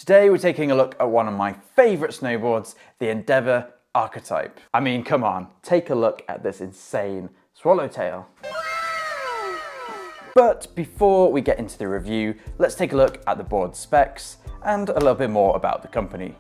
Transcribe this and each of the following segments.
Today we're taking a look at one of my favourite snowboards, the Endeavor Archetype. I mean, come on, take a look at this insane swallowtail. But before we get into the review, let's take a look at the board specs and a little bit more about the company.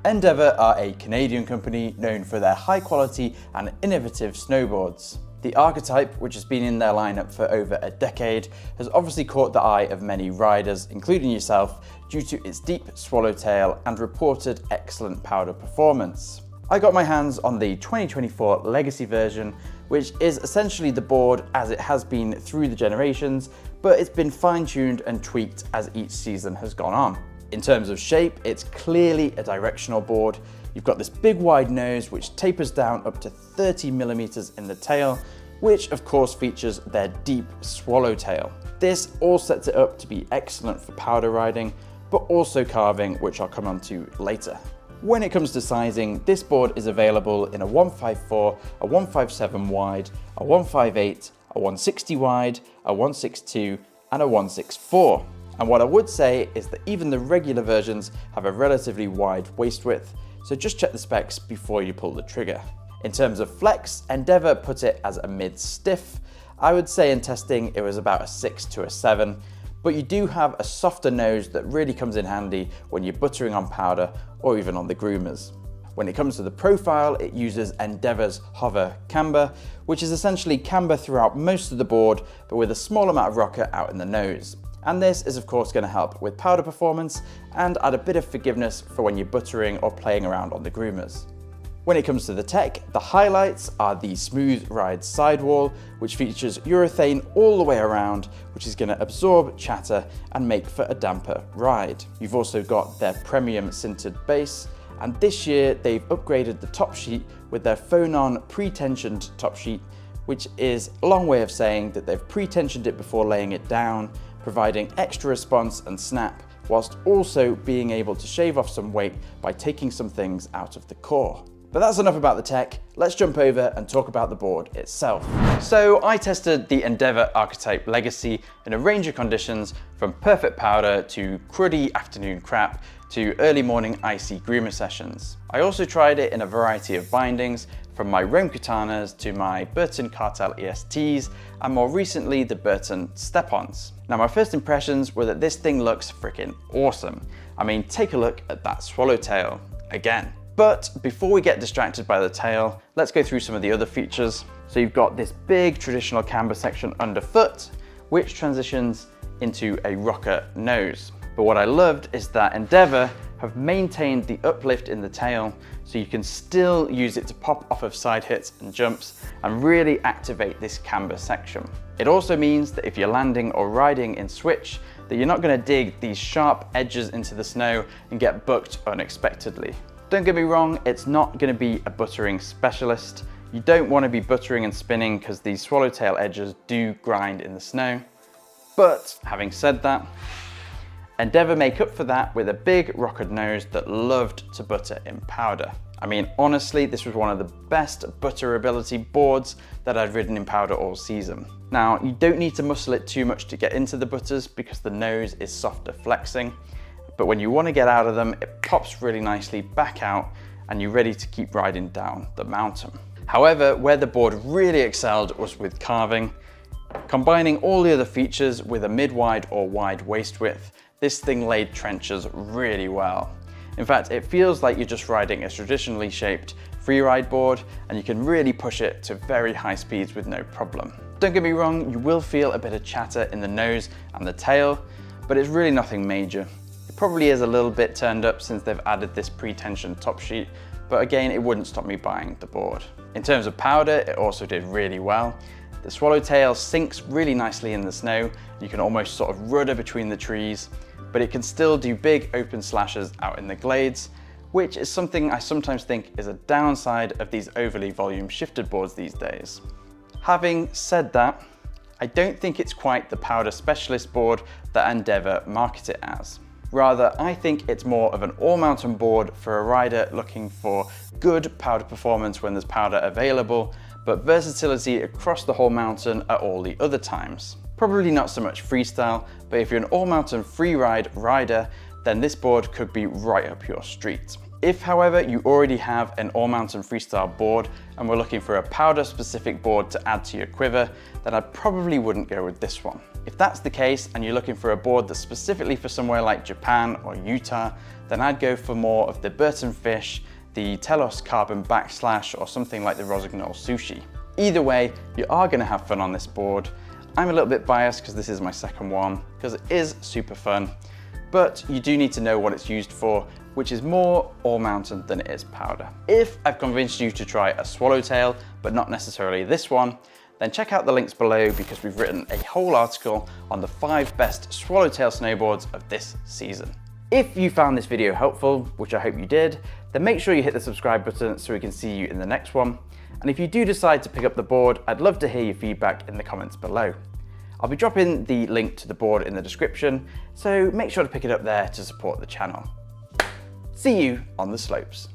Endeavor are a Canadian company known for their high quality and innovative snowboards. The Archetype, which has been in their lineup for over a decade, has obviously caught the eye of many riders, including yourself, due to its deep swallowtail and reported excellent powder performance. I got my hands on the 2024 Legacy version, which is essentially the board as it has been through the generations, but it's been fine-tuned and tweaked as each season has gone on. In terms of shape, it's clearly a directional board. You've got this big wide nose which tapers down up to 30 millimeters in the tail, which of course features their deep swallowtail. This all sets it up to be excellent for powder riding, but also carving, which I'll come on to later. When it comes to sizing, this board is available in a 154, a 157 wide, a 158, a 160 wide, a 162, and a 164. And what I would say is that even the regular versions have a relatively wide waist width, so just check the specs before you pull the trigger. In terms of flex, Endeavor put it as a mid-stiff. I would say in testing it was about a 6 to a 7, but you do have a softer nose that really comes in handy when you're buttering on powder or even on the groomers. When it comes to the profile, it uses Endeavor's hover camber, which is essentially camber throughout most of the board, but with a small amount of rocker out in the nose. And this is of course going to help with powder performance and add a bit of forgiveness for when you're buttering or playing around on the groomers. When it comes to the tech, the highlights are the Smooth Ride sidewall, which features urethane all the way around, which is going to absorb chatter and make for a damper ride. You've also got their premium sintered base, and this year they've upgraded the top sheet with their Phonon pre-tensioned top sheet, which is a long way of saying that they've pre-tensioned it before laying it down, providing extra response and snap, whilst also being able to shave off some weight by taking some things out of the core. But that's enough about the tech. Let's jump over and talk about the board itself. So I tested the Endeavor Archetype Legacy in a range of conditions, from perfect powder to cruddy afternoon crap to early morning icy groomer sessions. I also tried it in a variety of bindings, from my Rome Katanas to my Burton Cartel ESTs, and more recently the Burton Step-Ons. Now my first impressions were that this thing looks freaking awesome. I mean, take a look at that swallowtail again. But before we get distracted by the tail, let's go through some of the other features. So you've got this big traditional camber section underfoot, which transitions into a rocker nose. But what I loved is that Endeavor have maintained the uplift in the tail, so you can still use it to pop off of side hits and jumps and really activate this camber section. It also means that if you're landing or riding in switch, that you're not going to dig these sharp edges into the snow and get bucked unexpectedly. Don't get me wrong, it's not going to be a buttering specialist. You don't want to be buttering and spinning because these swallowtail edges do grind in the snow. But having said that, Endeavor make up for that with a big rockered nose that loved to butter in powder. I mean, honestly, this was one of the best butterability boards that I'd ridden in powder all season. Now, you don't need to muscle it too much to get into the butters because the nose is softer flexing, but when you want to get out of them, it pops really nicely back out and you're ready to keep riding down the mountain. However, where the board really excelled was with carving. Combining all the other features with a mid-wide or wide waist width, this thing laid trenches really well. In fact, it feels like you're just riding a traditionally shaped freeride board, and you can really push it to very high speeds with no problem. Don't get me wrong, you will feel a bit of chatter in the nose and the tail, but it's really nothing major. It probably is a little bit turned up since they've added this pre-tensioned top sheet, but again, it wouldn't stop me buying the board. In terms of powder, it also did really well. The swallowtail sinks really nicely in the snow. You can almost sort of rudder between the trees, but it can still do big open slashes out in the glades, which is something I sometimes think is a downside of these overly volume shifted boards these days. Having said that, I don't think it's quite the powder specialist board that Endeavor market it as. Rather, I think it's more of an all-mountain board for a rider looking for good powder performance when there's powder available, but versatility across the whole mountain at all the other times. Probably not so much freestyle, but if you're an all-mountain freeride rider, then this board could be right up your street. If, however, you already have an all-mountain freestyle board and we're looking for a powder-specific board to add to your quiver, then I probably wouldn't go with this one. If that's the case and you're looking for a board that's specifically for somewhere like Japan or Utah, then I'd go for more of the Burton Fish, the Telos Carbon Backslash, or something like the Rossignol Sushi. Either way, you are going to have fun on this board. I'm a little bit biased because this is my second one, because it is super fun, but you do need to know what it's used for, which is more all-mountain than it is powder. If I've convinced you to try a swallowtail, but not necessarily this one, then check out the links below because we've written a whole article on the 5 best swallowtail snowboards of this season. If you found this video helpful, which I hope you did, then make sure you hit the subscribe button so we can see you in the next one. And if you do decide to pick up the board, I'd love to hear your feedback in the comments below. I'll be dropping the link to the board in the description, so make sure to pick it up there to support the channel. See you on the slopes.